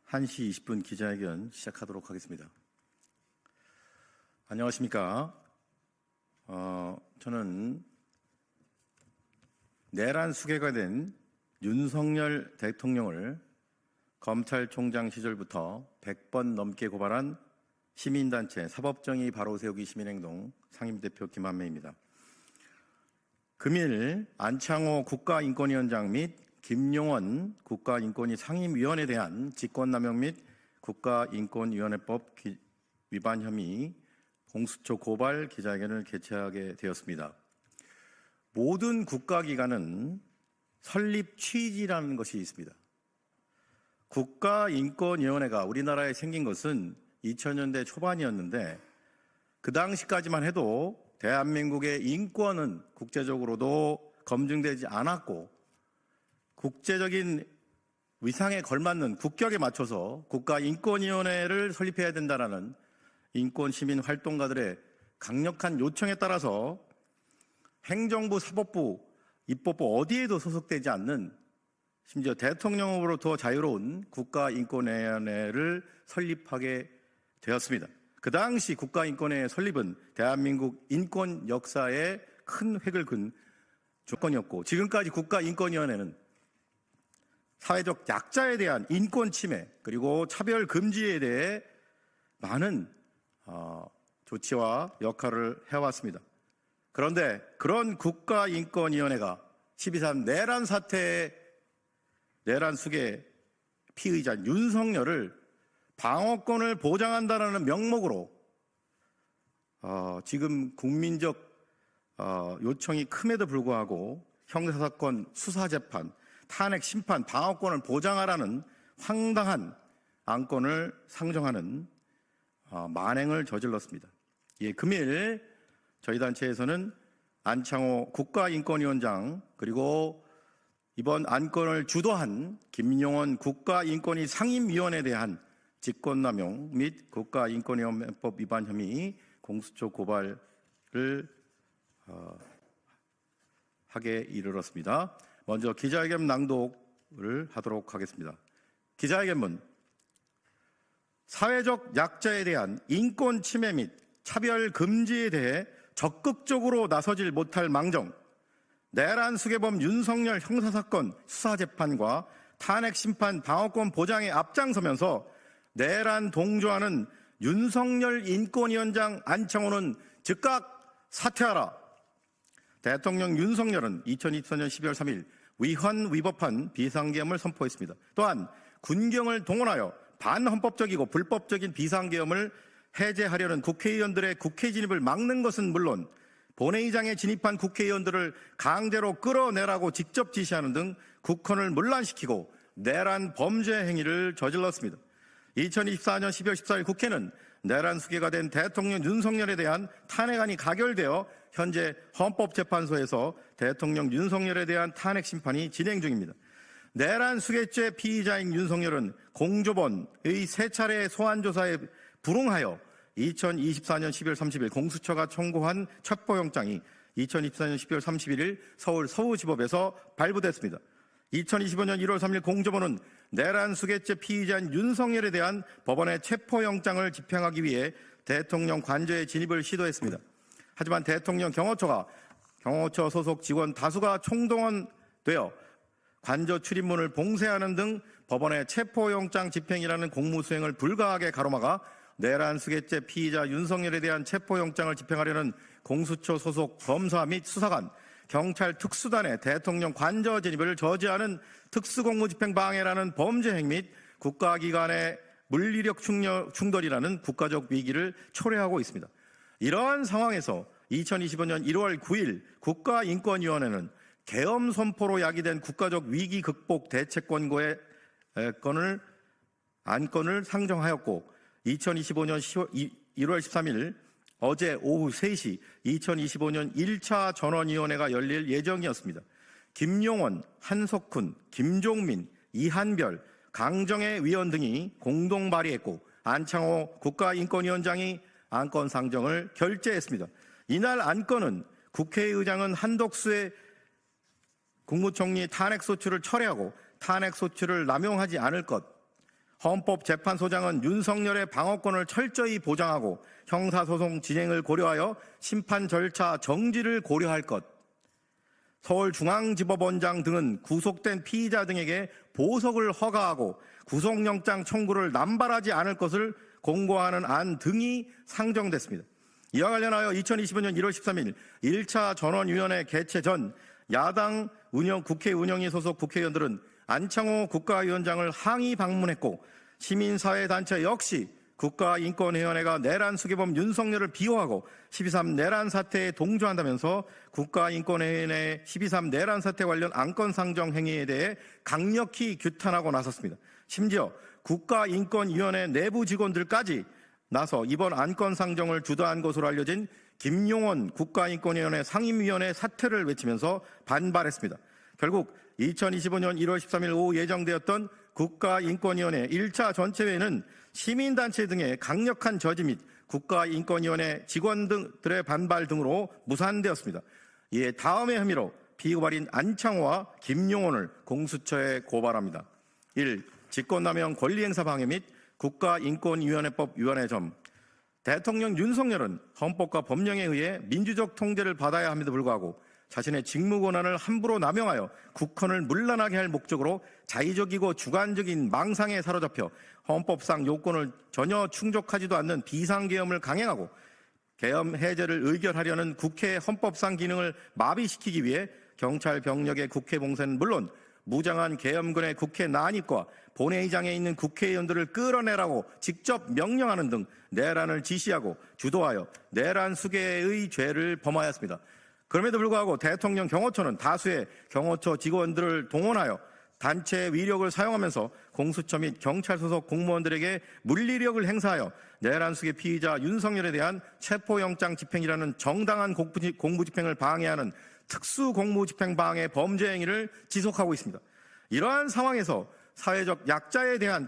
1시 20분 기자회견 시작하도록 하겠습니다. 안녕하십니까. 저는 내란 수괴가 된 윤석열 대통령을 검찰총장 시절부터 100번 넘게 고발한 시민단체 사법정의 바로 세우기 시민행동 상임대표 김한매입니다. 금일 안창호 국가인권위원장 및 김용원 국가인권위 상임위원에 대한 직권남용 및 국가인권위원회법 위반 혐의 공수처 고발 기자회견을 개최하게 되었습니다. 모든 국가기관은 설립 취지라는 것이 있습니다. 국가인권위원회가 우리나라에 생긴 것은 2000년대 초반이었는데 그 당시까지만 해도 대한민국의 인권은 국제적으로도 검증되지 않았고 국제적인 위상에 걸맞는 국격에 맞춰서 국가인권위원회를 설립해야 된다는 인권시민 활동가들의 강력한 요청에 따라서 행정부, 사법부, 입법부 어디에도 소속되지 않는 심지어 대통령으로부터 자유로운 국가인권위원회를 설립하게 되었습니다. 그 당시 국가인권위원회 설립은 대한민국 인권 역사에 큰 획을 그은 조건이었고 지금까지 국가인권위원회는 사회적 약자에 대한 인권 침해 그리고 차별 금지에 대해 많은 조치와 역할을 해왔습니다. 그런데 그런 국가인권위원회가 12.3 내란 사태의 내란 수괴 피의자 윤석열을 방어권을 보장한다는 명목으로 지금 국민적 요청이 큼에도 불구하고 형사사건 수사재판, 탄핵 심판, 방어권을 보장하라는 황당한 안건을 상정하는 만행을 저질렀습니다. 금일 저희 단체에서는 안창호 국가인권위원장 그리고 이번 안건을 주도한 김용원 국가인권위 상임위원에 대한 직권남용 및 국가인권위원회법 위반 혐의 공수처 고발을 하게 이르렀습니다. 먼저 기자회견 낭독을 하도록 하겠습니다. 기자회견문. 사회적 약자에 대한 인권 침해 및 차별 금지에 대해 적극적으로 나서질 못할 망정, 내란 수괴범 윤석열 형사사건 수사재판과 탄핵 심판 방어권 보장에 앞장서면서 내란 동조하는 윤석열 인권위원장 안창호는 즉각 사퇴하라. 대통령 윤석열은 2024년 12월 3일 위헌위법한 비상계엄을 선포했습니다. 또한 군경을 동원하여 반헌법적이고 불법적인 비상계엄을 해제하려는 국회의원들의 국회 진입을 막는 것은 물론 본회의장에 진입한 국회의원들을 강제로 끌어내라고 직접 지시하는 등 국헌을 문란시키고 내란 범죄 행위를 저질렀습니다. 2024년 12월 14일 국회는 내란 수괴가 된 대통령 윤석열에 대한 탄핵안이 가결되어 현재 헌법재판소에서 대통령 윤석열에 대한 탄핵 심판이 진행 중입니다. 내란 수괴죄 피의자인 윤석열은 공조본의 3차례 소환조사에 불응하여 2024년 12월 30일 공수처가 청구한 첩보영장이 2024년 12월 31일 서울 서부지법에서 발부됐습니다. 2025년 1월 3일 공조본은 내란 수괴죄 피의자인 윤석열에 대한 법원의 체포영장을 집행하기 위해 대통령 관저에 진입을 시도했습니다. 하지만 대통령 경호처 소속 직원 다수가 총동원되어 관저 출입문을 봉쇄하는 등 법원의 체포영장 집행이라는 공무수행을 불가하게 가로막아 내란 수괴죄 피의자 윤석열에 대한 체포영장을 집행하려는 공수처 소속 검사 및 수사관, 경찰 특수단의 대통령 관저 진입을 저지하는 특수공무집행 방해라는 범죄 행위 및 국가기관의 물리력 충돌이라는 국가적 위기를 초래하고 있습니다. 이러한 상황에서 2025년 1월 9일 국가인권위원회는 계엄 선포로 야기된 국가적 위기 극복 대책권고의 안건을 상정하였고 2025년 1월 13일 어제 오후 3시 2025년 1차 전원위원회가 열릴 예정이었습니다. 김용원, 한석훈, 김종민, 이한별, 강정혜 위원 등이 공동 발의했고 안창호 국가인권위원장이 안건 상정을 결재했습니다. 이날 안건은 국회의장은 한덕수의 국무총리 탄핵소추를 철회하고 탄핵소추를 남용하지 않을 것, 헌법재판소장은 윤석열의 방어권을 철저히 보장하고 형사소송 진행을 고려하여 심판 절차 정지를 고려할 것. 서울중앙지법원장 등은 구속된 피의자 등에게 보석을 허가하고 구속영장 청구를 남발하지 않을 것을 공고하는 안 등이 상정됐습니다. 이와 관련하여 2025년 1월 13일 1차 전원위원회 개최 전 야당 국회 운영위 소속 국회의원들은 안창호 국가위원장을 항의 방문했고 시민사회단체 역시 국가인권위원회가 내란 수괴범 윤석열을 비호하고 12.3 내란 사태에 동조한다면서 국가인권위원회 12.3 내란 사태 관련 안건 상정 행위에 대해 강력히 규탄하고 나섰습니다. 심지어 국가인권위원회 내부 직원들까지 나서 이번 안건 상정을 주도한 것으로 알려진 김용원 국가인권위원회 상임위원회 사퇴를 외치면서 반발했습니다. 결국 2025년 1월 13일 오후 예정되었던 국가인권위원회 1차 전체회의는 시민단체 등의 강력한 저지 및 국가인권위원회 직원들의 반발 등으로 무산되었습니다. 이에 다음의 혐의로 피고발인 안창호와 김용원을 공수처에 고발합니다. 1. 직권남용 권리행사 방해 및 국가인권위원회법 위반의 점. 대통령 윤석열은 헌법과 법령에 의해 민주적 통제를 받아야 함에도 불구하고 자신의 직무 권한을 함부로 남용하여 국헌을 문란하게 할 목적으로 자의적이고 주관적인 망상에 사로잡혀 헌법상 요건을 전혀 충족하지도 않는 비상계엄을 강행하고 계엄 해제를 의결하려는 국회 헌법상 기능을 마비시키기 위해 경찰 병력의 국회 봉쇄는 물론 무장한 계엄군의 국회 난입과 본회의장에 있는 국회의원들을 끌어내라고 직접 명령하는 등 내란을 지시하고 주도하여 내란 수괴의 죄를 범하였습니다. 그럼에도 불구하고 대통령 경호처는 다수의 경호처 직원들을 동원하여 단체 위력을 사용하면서 공수처 및 경찰 소속 공무원들에게 물리력을 행사하여 내란 수괴 피의자 윤석열에 대한 체포영장 집행이라는 정당한 공무집행을 방해하는 특수공무집행 방해 범죄 행위를 지속하고 있습니다. 이러한 상황에서 사회적 약자에 대한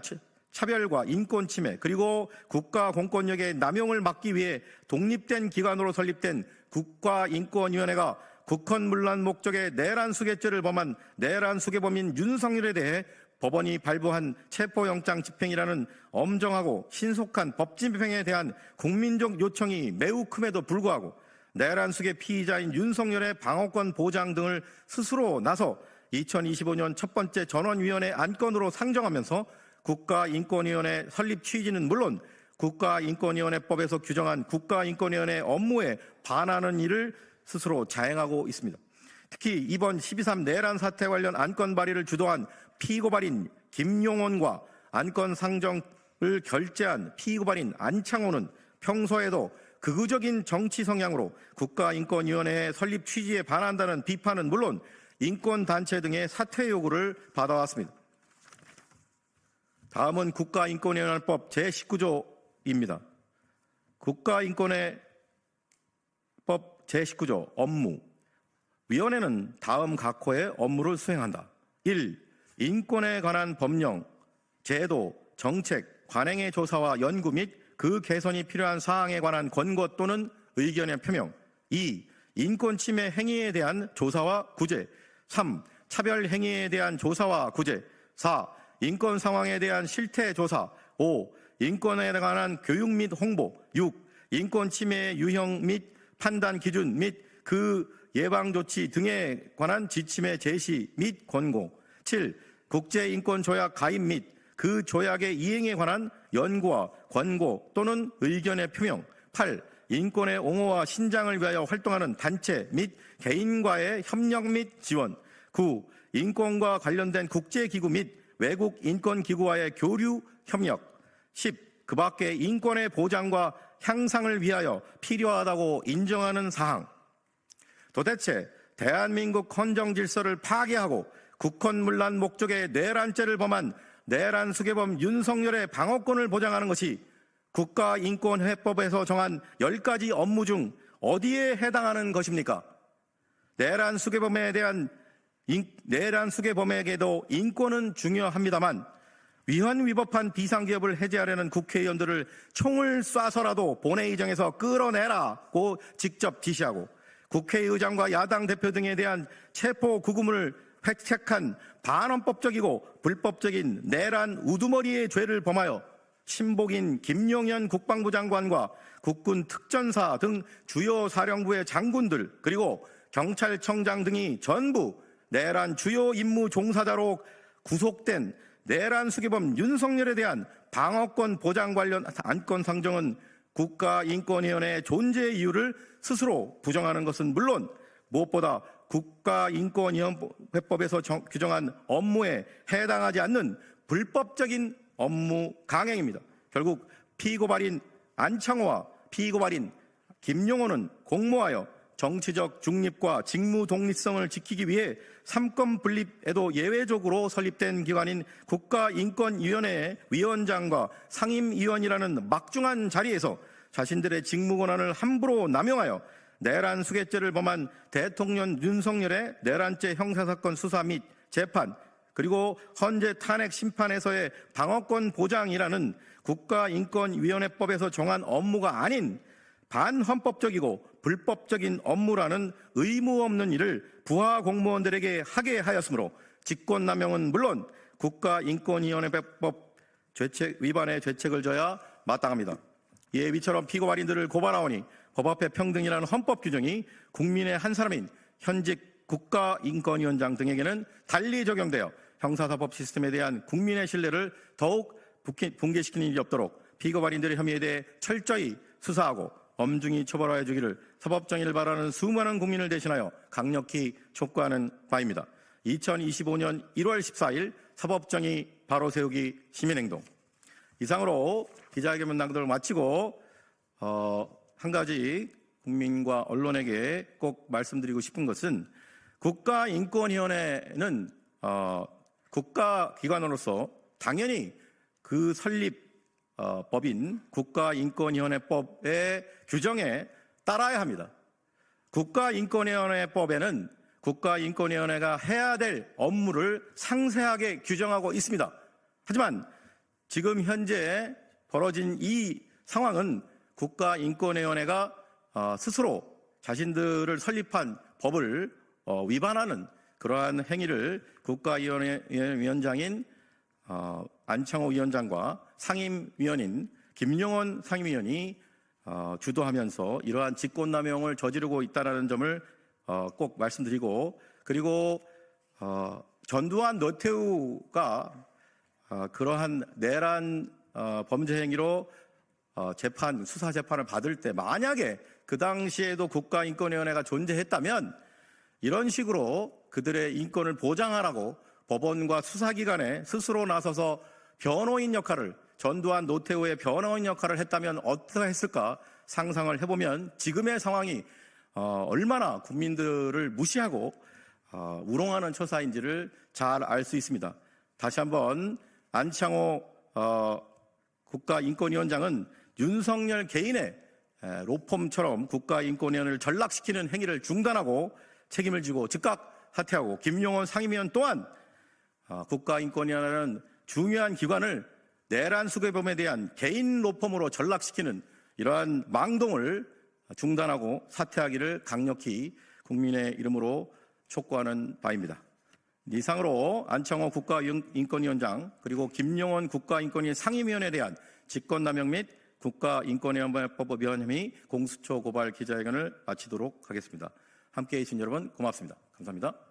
차별과 인권 침해 그리고 국가 공권력의 남용을 막기 위해 독립된 기관으로 설립된 국가인권위원회가 국헌 문란 목적의 내란 수괴죄를 범한 내란 수괴범인 윤석열에 대해 법원이 발부한 체포영장 집행이라는 엄정하고 신속한 법 집행에 대한 국민적 요청이 매우 큼에도 불구하고 내란 수괴 피의자인 윤석열의 방어권 보장 등을 스스로 나서 2025년 첫 번째 전원위원회 안건으로 상정하면서 국가인권위원회 설립 취지는 물론 국가인권위원회법에서 규정한 국가인권위원회 업무에 반하는 일을 스스로 자행하고 있습니다. 특히 이번 12.3 내란 사태 관련 안건 발의를 주도한 피고발인 김용원과 안건 상정을 결재한 피고발인 안창호는 평소에도 극우적인 정치 성향으로 국가인권위원회 설립 취지에 반한다는 비판은 물론 인권단체 등의 사퇴 요구를 받아왔습니다. 다음은 국가인권위원회법 제19조입니다. 국가인권위법 제19조 업무. 위원회는 다음 각호의 업무를 수행한다. 1. 인권에 관한 법령, 제도, 정책, 관행의 조사와 연구 및 그 개선이 필요한 사항에 관한 권고 또는 의견의 표명. 2. 인권 침해 행위에 대한 조사와 구제. 3. 차별 행위에 대한 조사와 구제. 4. 인권 상황에 대한 실태 조사. 5. 인권에 관한 교육 및 홍보. 6. 인권 침해의 유형 및 판단 기준 및 그 예방 조치 등에 관한 지침의 제시 및 권고. 7. 국제인권조약 가입 및 그 조약의 이행에 관한 연구와 권고 또는 의견의 표명. 8. 인권의 옹호와 신장을 위하여 활동하는 단체 및 개인과의 협력 및 지원. 9. 인권과 관련된 국제기구 및 외국 인권기구와의 교류, 협력. 10. 그 밖의 인권의 보장과 향상을 위하여 필요하다고 인정하는 사항. 도대체 대한민국 헌정 질서를 파괴하고 국헌 문란 목적의 내란죄를 범한 내란 수괴범 윤석열의 방어권을 보장하는 것이 국가인권회법에서 정한 10가지 업무 중 어디에 해당하는 것입니까? 내란 수괴범에게도 인권은 중요합니다만 위헌 위법한 비상기업을 해제하려는 국회의원들을 총을 쏴서라도 본회의장에서 끌어내라고 직접 지시하고 국회의장과 야당 대표 등에 대한 체포 구금을 획책한 반헌법적이고 불법적인 내란 우두머리의 죄를 범하여 신복인 김용현 국방부 장관과 국군 특전사 등 주요 사령부의 장군들 그리고 경찰청장 등이 전부 내란 주요 임무 종사자로 구속된 내란 수괴범 윤석열에 대한 방어권 보장 관련 안건 상정은 국가인권위원회의 존재 이유를 스스로 부정하는 것은 물론 무엇보다 국가인권위원회법에서 규정한 업무에 해당하지 않는 불법적인 업무 강행입니다. 결국 피고발인 안창호와 피고발인 김용호는 공모하여 정치적 중립과 직무 독립성을 지키기 위해 삼권 분립에도 예외적으로 설립된 기관인 국가인권위원회의 위원장과 상임위원이라는 막중한 자리에서 자신들의 직무 권한을 함부로 남용하여 내란 수괴죄를 범한 대통령 윤석열의 내란죄 형사사건 수사 및 재판 그리고 헌재 탄핵 심판에서의 방어권 보장이라는 국가인권위원회법에서 정한 업무가 아닌 반헌법적이고 불법적인 업무라는 의무 없는 일을 부하 공무원들에게 하게 하였으므로 직권남용은 물론 국가인권위원회법 위반의 죄책을 져야 마땅합니다. 이에 위처럼 피고발인들을 고발하오니 법 앞에 평등이라는 헌법 규정이 국민의 한 사람인 현직 국가인권위원장 등에게는 달리 적용되어 형사사법 시스템에 대한 국민의 신뢰를 더욱 붕괴시키는 일이 없도록 피고발인들의 혐의에 대해 철저히 수사하고 엄중히 처벌하여 주기를 사법정의를 바라는 수많은 국민을 대신하여 강력히 촉구하는 바입니다. 2025년 1월 14일 사법정의 바로세우기 시민행동. 이상으로 기자회견 낭독을 마치고 한 가지 국민과 언론에게 꼭 말씀드리고 싶은 것은 국가인권위원회는 국가기관으로서 당연히 그 설립 법인 국가인권위원회법의 규정에 따라야 합니다. 국가인권위원회법에는 국가인권위원회가 해야 될 업무를 상세하게 규정하고 있습니다. 하지만 지금 현재 벌어진 이 상황은 국가인권위원회가 스스로 자신들을 설립한 법을 위반하는 그러한 행위를 국가위원장인 안창호 위원장과 상임위원인 김용원 상임위원이 주도하면서 이러한 직권남용을 저지르고 있다는 점을 꼭 말씀드리고, 그리고 전두환 노태우가 그러한 내란 범죄 행위로 수사 재판을 받을 때 만약에 그 당시에도 국가인권위원회가 존재했다면 이런 식으로 그들의 인권을 보장하라고 법원과 수사기관에 스스로 나서서 변호인 역할을, 전두환 노태우의 변호인 역할을 했다면 어떻게 했을까 상상을 해보면 지금의 상황이 얼마나 국민들을 무시하고 우롱하는 처사인지를 잘 알 수 있습니다. 다시 한번 안창호 국가인권위원장은 윤석열 개인의 로펌처럼 국가인권위원회를 전락시키는 행위를 중단하고 책임을 지고 즉각 사퇴하고, 김용원 상임위원 또한 국가인권위원회는 중요한 기관을 내란 수괴범에 대한 개인 로펌으로 전락시키는 이러한 망동을 중단하고 사퇴하기를 강력히 국민의 이름으로 촉구하는 바입니다. 이상으로 안창호 국가인권위원장 그리고 김용원 국가인권위 상임위원에 대한 직권남용 및 국가인권위원회법 위반 혐의 공수처 고발 기자회견을 마치도록 하겠습니다. 함께해 주신 여러분 고맙습니다. 감사합니다.